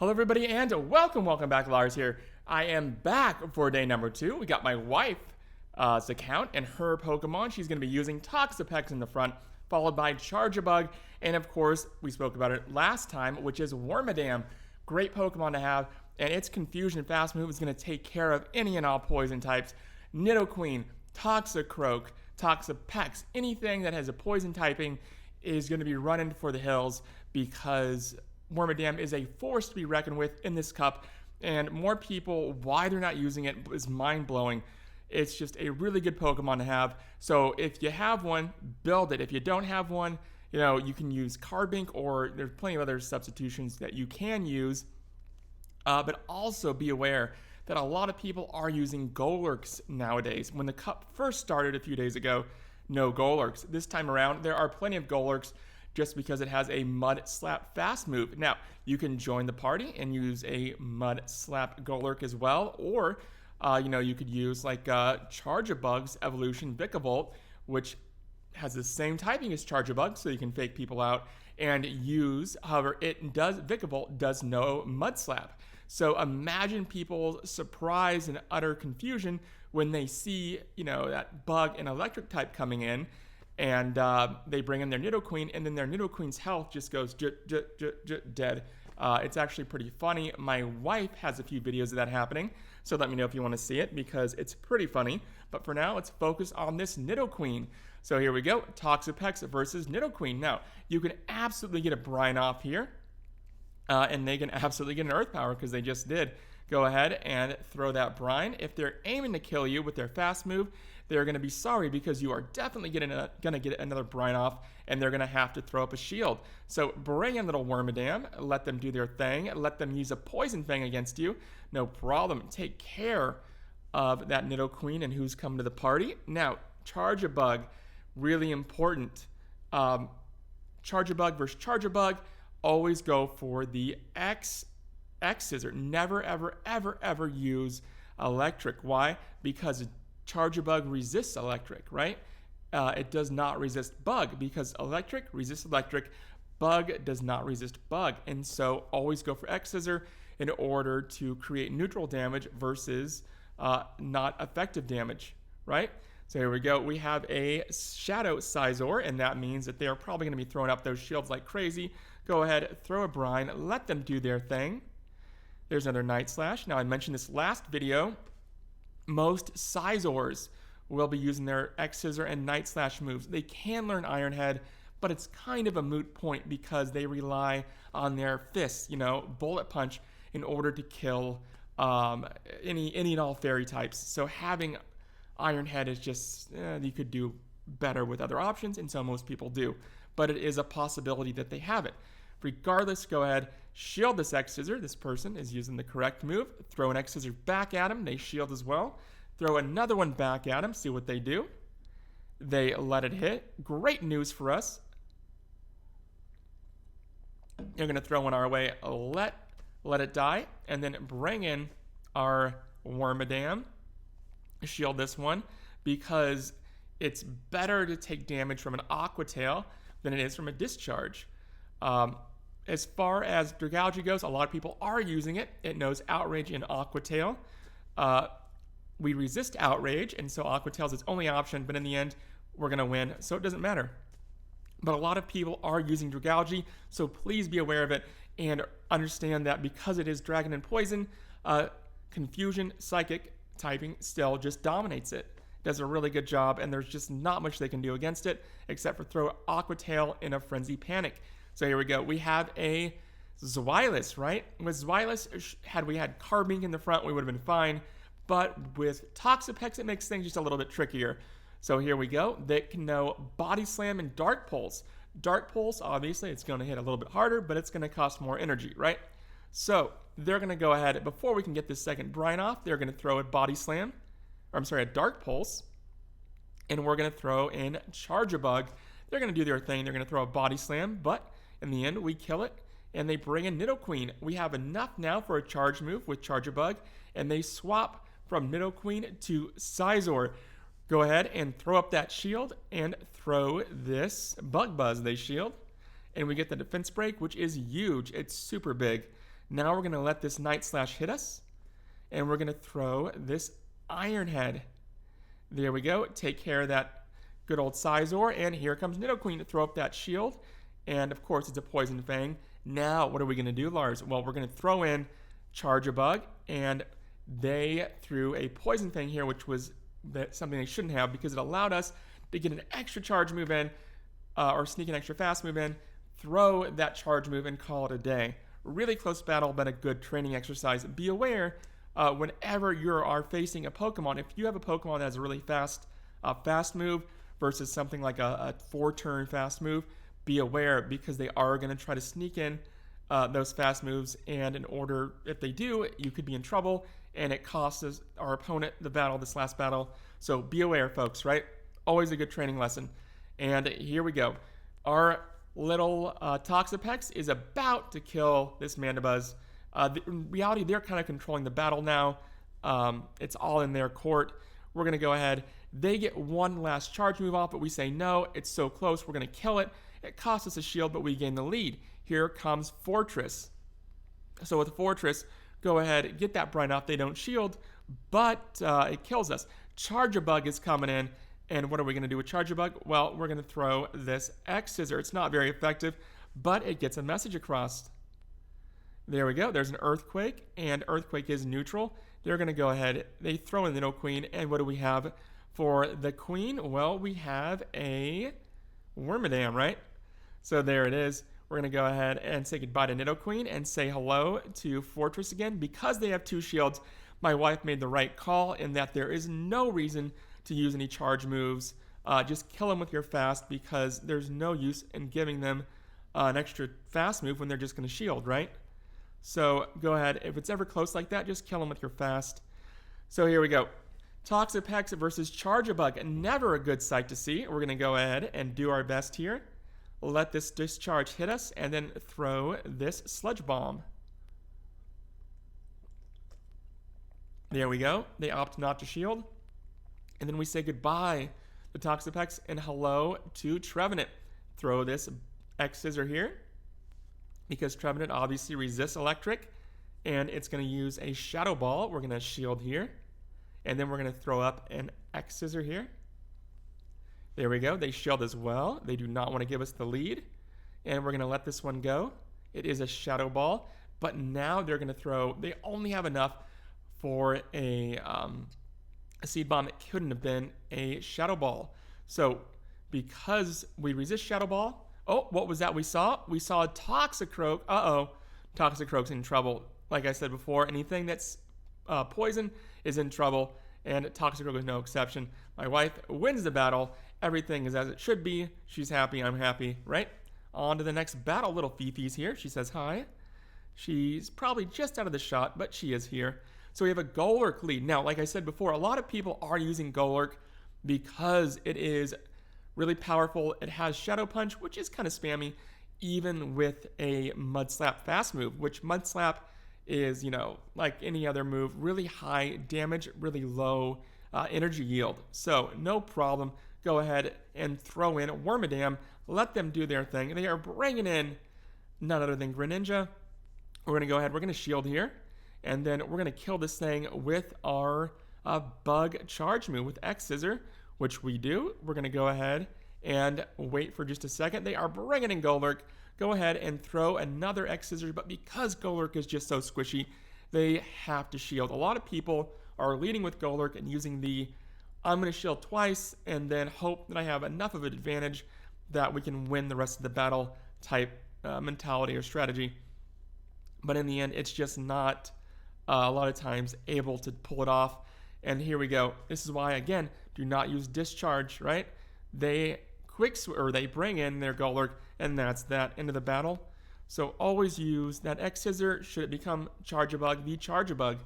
Hello everybody and welcome back. Lars here. I am back for day number 2. We got my wife's account and her Pokemon. She's going to be using Toxapex in the front, followed by Charjabug, and of course, we spoke about it last time, which is Wormadam. Great Pokemon to have, and its Confusion Fast Move is going to take care of any and all poison types. Nidoking, Toxicroak, Toxapex, anything that has a poison typing is going to be running for the hills because Wormadam is a force to be reckoned with in this cup, and more people, why they're not using it is mind-blowing. It's just a really good Pokemon to have. So if you have one, build it. If you don't have one, you can use Carbink, or there's plenty of other substitutions that you can use. But also be aware that a lot of people are using Golurks nowadays. When the cup first started a few days ago, no Golurks. This time around, there are plenty of Golurks just because it has a Mud Slap Fast Move. Now, you can join the party and use a Mud Slap Golurk as well, or you could use like Charjabug's Evolution Vikavolt, which has the same typing as Charjabug, so you can fake people out and use. However, Vikavolt does no Mud Slap. So imagine people's surprise and utter confusion when they see, that bug and electric type coming in, and they bring in their Nidoking, and then their Nidoking's health just goes dead. It's actually pretty funny. My wife has a few videos of that happening, so let me know if you want to see it because it's pretty funny. But for now, let's focus on this Nidoking. So here we go, Toxapex versus Nidoking. Now, you can absolutely get a brine off here, and they can absolutely get an Earth Power because they just did. Go ahead and throw that brine. If they're aiming to kill you with their fast move, they're going to be sorry because you are definitely going to get another brine off, and they're going to have to throw up a shield. So bring in little Wormadam, let them do their thing, let them use a Poison Fang against you. No problem. Take care of that Nidoking and who's coming to the party. Now, Charjabug, really important. Charjabug versus Charjabug, always go for the Scizor. Never, ever use electric. Why? Because Charjabug resists electric, right? It does not resist bug because electric resists electric. Bug does not resist bug. And so always go for Scizor in order to create neutral damage versus not effective damage, right? So here we go. We have a Shadow Scizor, and that means that they're probably going to be throwing up those shields like crazy. Go ahead, throw a brine, let them do their thing. There's another Night Slash. Now, I mentioned this last video. Most Scizors will be using their Scizor and Night Slash moves. They can learn Iron Head, but it's kind of a moot point because they rely on their fists, Bullet Punch, in order to kill any and all fairy types. So having Iron Head is just, you could do better with other options, and so most people do. But it is a possibility that they have it. Regardless, go ahead, shield this Scizor. This person is using the correct move. Throw an Scizor back at him. They shield as well. Throw another one back at him. See what they do. They let it hit. Great news for us. You're going to throw one our way. Let it die. And then bring in our Wormadam. Shield this one because it's better to take damage from an Aqua Tail than it is from a Discharge. As far as Dragalge goes, a lot of people are using it. It knows Outrage and Aqua Tail. We resist Outrage, and so Aqua Tail is its only option, but in the end, we're going to win, so it doesn't matter. But a lot of people are using Dragalge, so please be aware of it and understand that because it is Dragon and Poison, Confusion, Psychic typing still just dominates it. Does a really good job, and there's just not much they can do against it except for throw Aqua Tail in a Frenzy Panic. So here we go. We have a Zweilous, right? With Zweilous, had we had Carbink in the front, we would have been fine. But with Toxapex, it makes things just a little bit trickier. So here we go. They can know Body Slam and Dark Pulse. Dark Pulse, obviously, it's going to hit a little bit harder, but it's going to cost more energy, right? So they're going to go ahead. Before we can get this second brine off, they're going to throw a Body Slam. Or I'm sorry, a Dark Pulse. And we're going to throw in Charjabug. They're going to do their thing. They're going to throw a Body Slam, but in the end, we kill it, and they bring in Nidoking. We have enough now for a charge move with Charjabug, and they swap from Nidoking to Scizor. Go ahead and throw up that shield and throw this Bug Buzz. They shield, and we get the defense break, which is huge. It's super big. Now we're going to let this Night Slash hit us, and we're going to throw this Iron Head. There we go. Take care of that good old Scizor, and here comes Nidoking to throw up that shield, and of course it's a Poison Fang. Now what are we going to do, Lars? Well, we're going to throw in Charge Bug, and they threw a Poison Fang here, which was something they shouldn't have because it allowed us to get an extra charge move in, or sneak an extra fast move in, throw that charge move, and call it a day. Really close battle, but a good training exercise. Be aware whenever you are facing a Pokemon, if you have a Pokemon that has a really fast move versus something like a 4-turn fast move, be aware because they are going to try to sneak in those fast moves, and if they do, you could be in trouble, and it costs our opponent the battle, this last battle. So be aware, folks, right? Always a good training lesson. And here we go. Our little Toxapex is about to kill this Mandibuzz. In reality, they're kind of controlling the battle now. It's all in their court. We're going to go ahead. They get one last charge move off, but we say no. It's so close. We're going to kill it. It costs us a shield, but we gain the lead. Here comes Fortress. So with Fortress, go ahead, get that Brine off. They don't shield, but it kills us. Charge Bug is coming in. And what are we going to do with Charge Bug? Well, we're going to throw this Scizor. It's not very effective, but it gets a message across. There we go. There's an Earthquake, and Earthquake is neutral. They're going to go ahead. They throw in the Nidoqueen, and what do we have for the Queen? Well, we have a Wormadam, right? So there it is. We're going to go ahead and say goodbye to Nidoqueen and say hello to Fortress again. Because they have 2 shields, my wife made the right call in that there is no reason to use any charge moves. Just kill them with your fast because there's no use in giving them an extra fast move when they're just going to shield, right? So go ahead. If it's ever close like that, just kill them with your fast. So here we go. Toxapex versus Charge Bug. Never a good sight to see. We're going to go ahead and do our best here. Let this discharge hit us and then throw this Sludge Bomb. There we go. They opt not to shield. And then we say goodbye to Toxapex and hello to Trevenant. Throw this Scizor here because Trevenant obviously resists electric, and it's going to use a Shadow Ball. We're going to shield here, and then we're going to throw up an Scizor here. There we go. They shield as well. They do not want to give us the lead, and we're going to let this one go. It is a Shadow Ball, but now they're going to throw. They only have enough for a Seed Bomb. It couldn't have been a Shadow Ball. So because we resist Shadow Ball, oh, what was that we saw? We saw a Toxicroak. Uh-oh. Toxicroak's in trouble. Like I said before, anything that's poison is in trouble, and Toxicroak is no exception. My wife wins the battle. Everything is as it should be. She's happy. I'm happy, right? On to the next battle. Little Fifi's here. She says hi. She's probably just out of the shot, but she is here. So we have a Golurk lead. Now, like I said before, a lot of people are using Golurk because it is really powerful. It has Shadow Punch, which is kind of spammy, even with a Mud Slap fast move, which Mud Slap is, like any other move, really high damage, really low energy yield. So no problem. Go ahead and throw in Wormadam. Let them do their thing. They are bringing in none other than Greninja. We're going to go ahead. We're going to shield here. And then we're going to kill this thing with our Bug Charge move with Scizor, which we do. We're going to go ahead and wait for just a second. They are bringing in Golurk. Go ahead and throw another Scizor, but because Golurk is just so squishy, they have to shield. A lot of people are leading with Golurk and using the I'm going to shield twice and then hope that I have enough of an advantage that we can win the rest of the battle type mentality or strategy. But in the end, it's just not a lot of times able to pull it off. And here we go. This is why, again, do not use Discharge, right? They they bring in their Golurk, and that's that into the battle. So always use that Scizor should it become Charge Bug, the Charge Bug.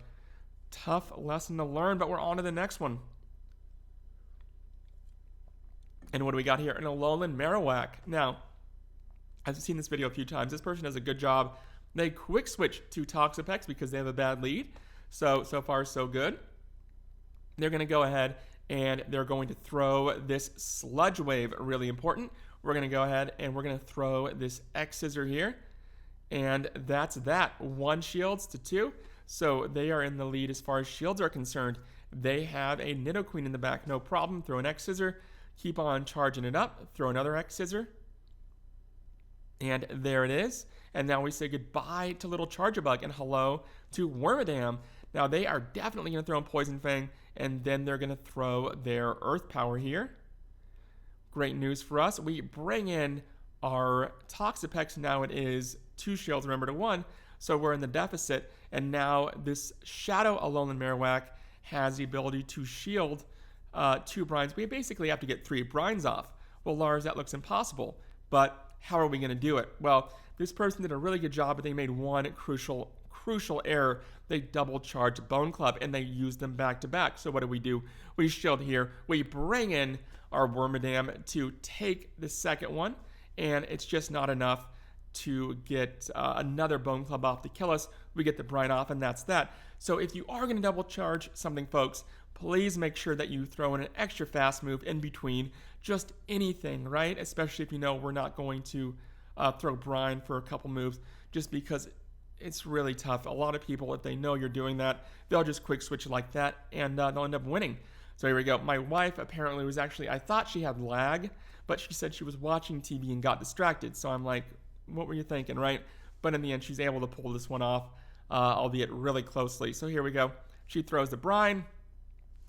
Tough lesson to learn, but we're on to the next one. And what do we got here? An Alolan Marowak. Now, I've seen this video a few times. This person does a good job. They quick switch to Toxapex because they have a bad lead. So far, so good. They're going to go ahead and they're going to throw this Sludge Wave, really important. We're going to go ahead and we're going to throw this Scizor here. And that's that. 1 shields to 2. So they are in the lead as far as shields are concerned. They have a Nidoking in the back. No problem. Throw an X-Scissor. Keep on charging it up. Throw another X-Scissor. And there it is. And now we say goodbye to little Charjabug and hello to Wormadam. Now they are definitely going to throw in Poison Fang, and then they're going to throw their Earth Power here. Great news for us. We bring in our Toxapex. Now it is 2 shields, remember, to 1. So we're in the deficit. And now this Shadow Alolan Marowak has the ability to shield 2 brines. We basically have to get 3 brines off. Well, Lars, that looks impossible. But how are we going to do it? Well, this person did a really good job, but they made one crucial error. They double charged Bone Club, and they used them back to back. So what do? We shield here. We bring in our Wormadam to take the second one, and it's just not enough to get another Bone Club off to kill us. We get the brine off, and that's that. So if you are going to double charge something, folks, please make sure that you throw in an extra fast move in between. Just anything, right? Especially if you know we're not going to throw brine for a couple moves, just because it's really tough. A lot of people, if they know you're doing that, they'll just quick switch like that, and they'll end up winning. So here we go. My wife apparently was actually, I thought she had lag, but she said she was watching TV and got distracted. So I'm like, what were you thinking, right? But in the end, she's able to pull this one off, albeit really closely. So here we go. She throws the brine,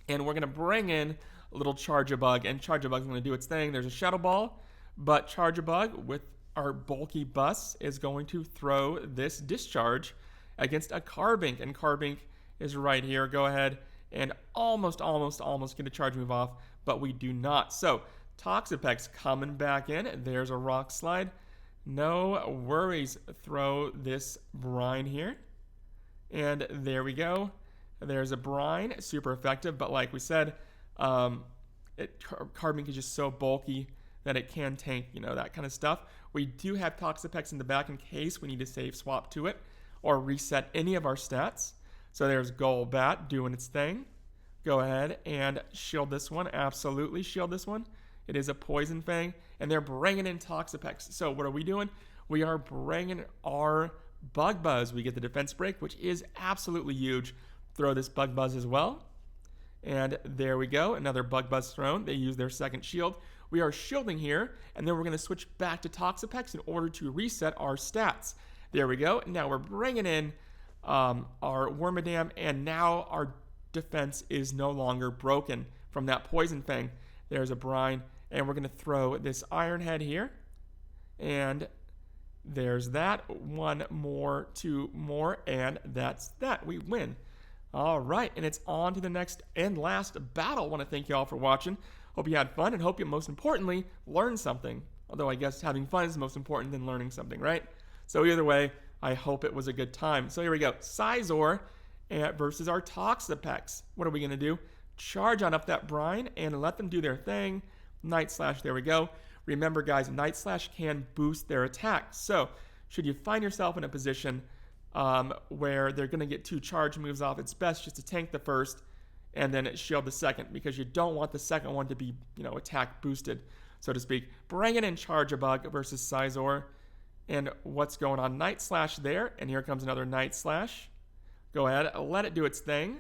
and we're going to bring in a little Charjabug, and Charjabug's going to do its thing. There's a Shadow Ball, but Charjabug with our bulky bus is going to throw this discharge against a Carbink, and Carbink is right here. Go ahead and almost get a charge move off, but we do not. So Toxapex coming back in. There's a Rock Slide. No worries. Throw this brine here, and there we go. There's a brine, super effective, but like we said, Carbink is just so bulky that it can tank, that kind of stuff. We do have Toxapex in the back in case we need to save swap to it or reset any of our stats. So there's Golbat doing its thing. Go ahead and shield this one. Absolutely shield this one. It is a Poison Fang, and they're bringing in Toxapex. So what are we doing? We are bringing our Bug Buzz. We get the defense break, which is absolutely huge. Throw this Bug Buzz as well. And there we go. Another Bug Buzz thrown. They use their second shield. We are shielding here, and then we're going to switch back to Toxapex in order to reset our stats. There we go. Now we're bringing in our Wormadam, and now our defense is no longer broken from that Poison Fang. There's a brine, and we're going to throw this Iron Head here. And there's that. 1 more, 2 more, and that's that. We win. All right, and it's on to the next and last battle. I want to thank you all for watching. Hope you had fun, and hope you, most importantly, learned something. Although I guess having fun is most important than learning something, right? So either way, I hope it was a good time. So here we go. Scizor versus our Toxapex. What are we going to do? Charge on up that brine and let them do their thing. Night Slash, there we go. Remember, guys, Night Slash can boost their attack. So should you find yourself in a position where they're going to get 2 charge moves off, it's best just to tank the first and then shield the second, because you don't want the second one to be, attack boosted, so to speak. Bring it in Charjabug versus Scizor. And what's going on? Night Slash there, and here comes another Night Slash. Go ahead, let it do its thing,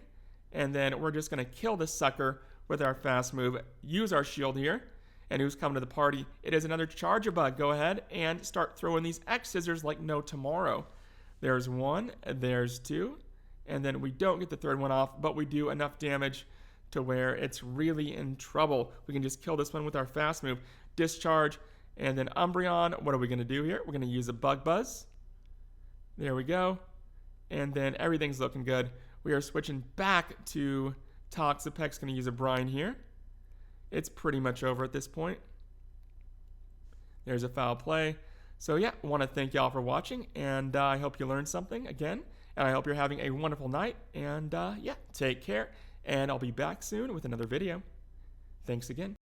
and then we're just going to kill this sucker with our fast move. Use our shield here, and who's coming to the party? It is another Charjabug. Go ahead and start throwing these X-Scissors like no tomorrow. There's 1, there's 2, and then we don't get the third one off, but we do enough damage to where it's really in trouble. We can just kill this one with our fast move. Discharge, and then Umbreon. What are we going to do here? We're going to use a Bug Buzz. There we go. And then everything's looking good. We are switching back to Toxapex. Going to use a brine here. It's pretty much over at this point. There's a foul play. So yeah, I want to thank y'all for watching, and I hope you learned something again, and I hope you're having a wonderful night, and yeah, take care, and I'll be back soon with another video. Thanks again.